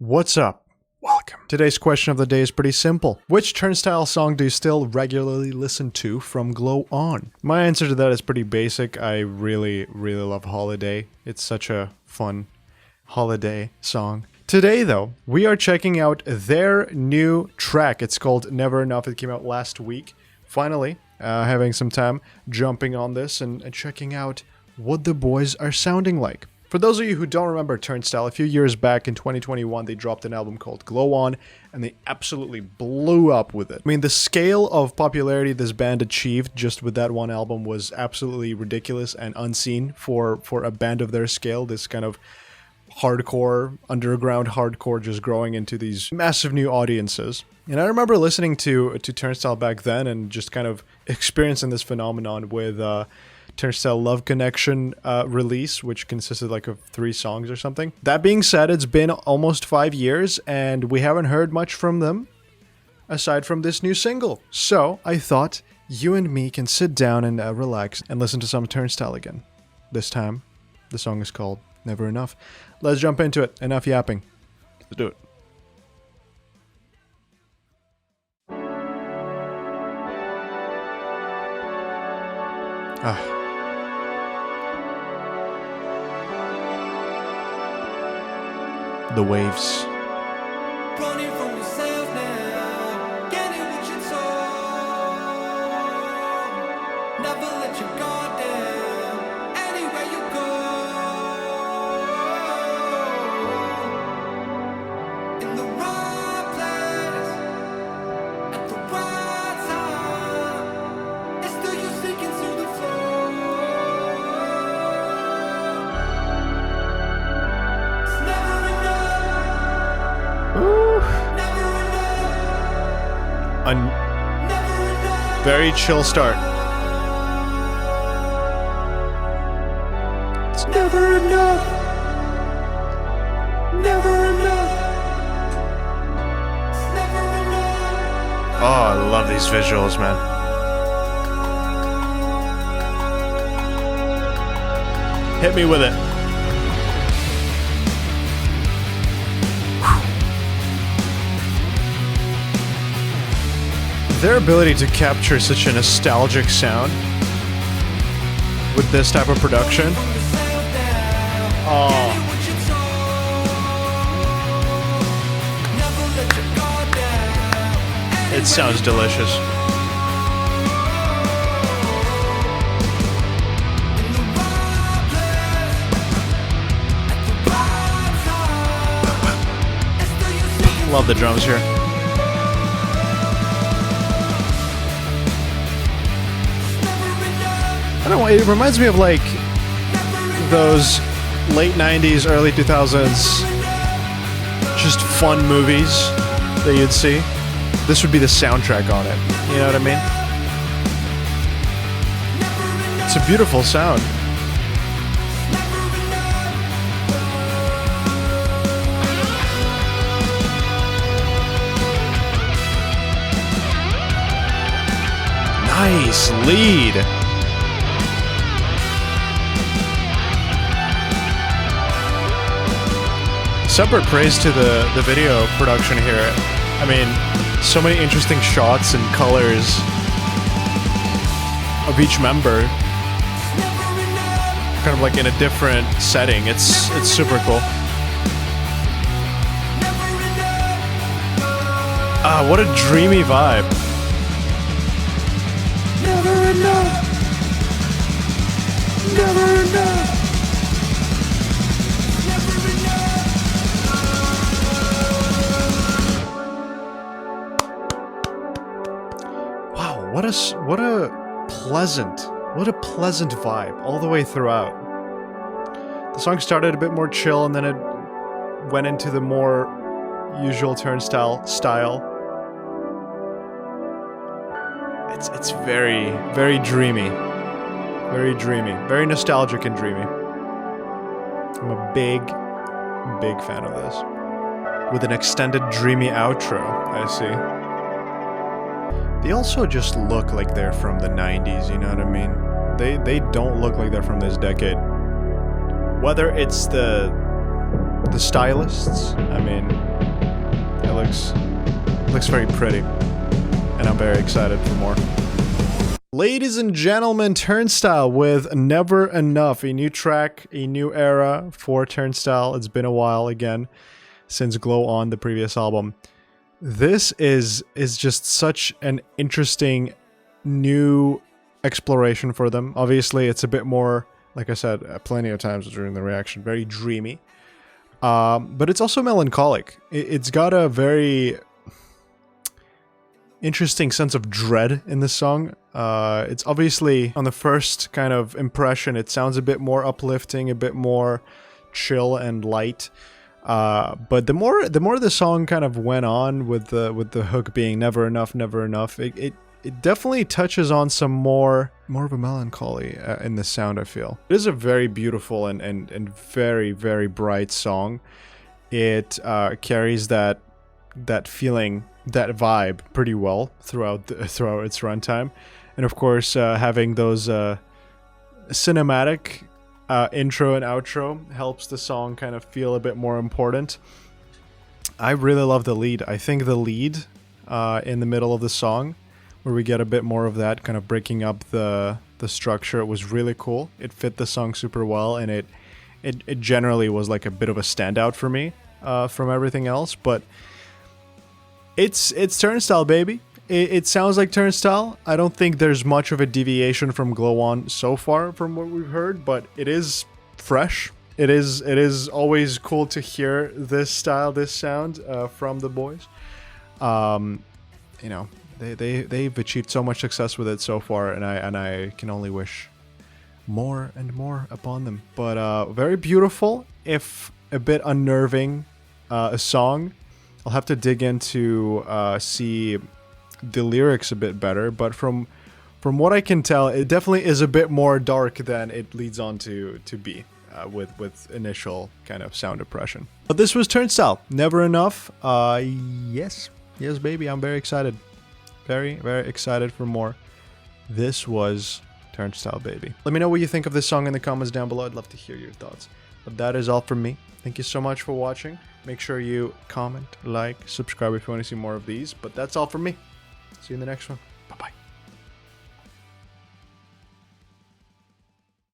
What's up? Welcome. Today's question of the day is pretty simple. Which Turnstile song do you still regularly listen to from Glow On? My answer to that is pretty basic. I really love Holiday. It's such a fun holiday song. Today though, we are checking out their new track. It's called Never Enough. It came out last week. Finally, having some time jumping on this and checking out what the boys are sounding like. For those of you who don't remember Turnstile, a few years back in 2021, they dropped an album called Glow On, and they absolutely blew up with it. I mean, the scale of popularity this band achieved just with that one album was absolutely ridiculous and unseen for a band of their scale. This kind of hardcore, underground hardcore just growing into these massive new audiences. And I remember listening to Turnstile back then and just kind of experiencing this phenomenon with Turnstile Love Connection release, which consisted like of 3 songs or something. That being said, it's been almost 5 years and we haven't heard much from them aside from this new single. So I thought you and me can sit down and relax and listen to some Turnstile again. This time, the song is called Never Enough. Let's jump into it. Enough yapping. Let's do it. The waves. Running from yourself now, getting what you told. Never let your guard down, anywhere you go. In the right place, at the right time. It's still you sinking through the floor. It's never Very chill start. It's never enough. Never enough. It's never enough. Oh, I love these visuals, man. Hit me with it. Their ability to capture such a nostalgic sound with this type of production. Oh. It sounds delicious. Love the drums here. I don't know, it reminds me of like those late 90s, early 2000s just fun movies that you'd see. This would be the soundtrack on it. You know what I mean? It's a beautiful sound. Nice lead. Separate praise to the video production here. I mean, so many interesting shots and colors of each member, kind of like in a different setting. It's super cool. Ah, what a dreamy vibe. Never enough. Never enough. What a pleasant vibe all the way throughout. The song started a bit more chill and then it went into the more usual Turnstile style. It's very dreamy. Very dreamy. Very nostalgic and dreamy. I'm a big fan of this. With an extended dreamy outro, I see. They also just look like they're from the 90s, you know what I mean? They don't look like they're from this decade. Whether it's the stylists, I mean, looks very pretty, and I'm very excited for more. Ladies and gentlemen, Turnstile with Never Enough, a new track, a new era for Turnstile. It's been a while again since Glow On, the previous album. This is just such an interesting new exploration for them. Obviously, it's a bit more, like I said plenty of times during the reaction, very dreamy. But it's also melancholic. It's got a very interesting sense of dread in the song. It's obviously, on the first kind of impression, it sounds a bit more uplifting, a bit more chill and light. But the more the song kind of went on with the hook being never enough, it definitely touches on some more of a melancholy in the sound, I feel. It is a very beautiful and very, very bright song. It carries that feeling, that vibe pretty well throughout its runtime. And of course, having those cinematic intro and outro helps the song kind of feel a bit more important. I really love the lead. I think the lead in the middle of the song, where we get a bit more of that, kind of breaking up the structure, it was really cool. It fit the song super well, and it generally was like a bit of a standout for me from everything else. But it's Turnstile, baby. It sounds like Turnstile. I don't think there's much of a deviation from Glow On so far from what we've heard, but it is fresh. It is always cool to hear this style, this sound from the boys. You know, they've achieved so much success with it so far, and I can only wish more and more upon them. But very beautiful, if a bit unnerving, a song. I'll have to dig into see the lyrics a bit better, but from what I can tell, it definitely is a bit more dark than it leads on to be with initial kind of sound impression. But this was Turnstile, Never Enough. Yes, baby, I'm very excited. Very, very excited for more. This was Turnstile, baby. Let me know what you think of this song in the comments down below. I'd love to hear your thoughts. But that is all from me. Thank you so much for watching. Make sure you comment, like, subscribe if you want to see more of these. But that's all from me. See you in the next one.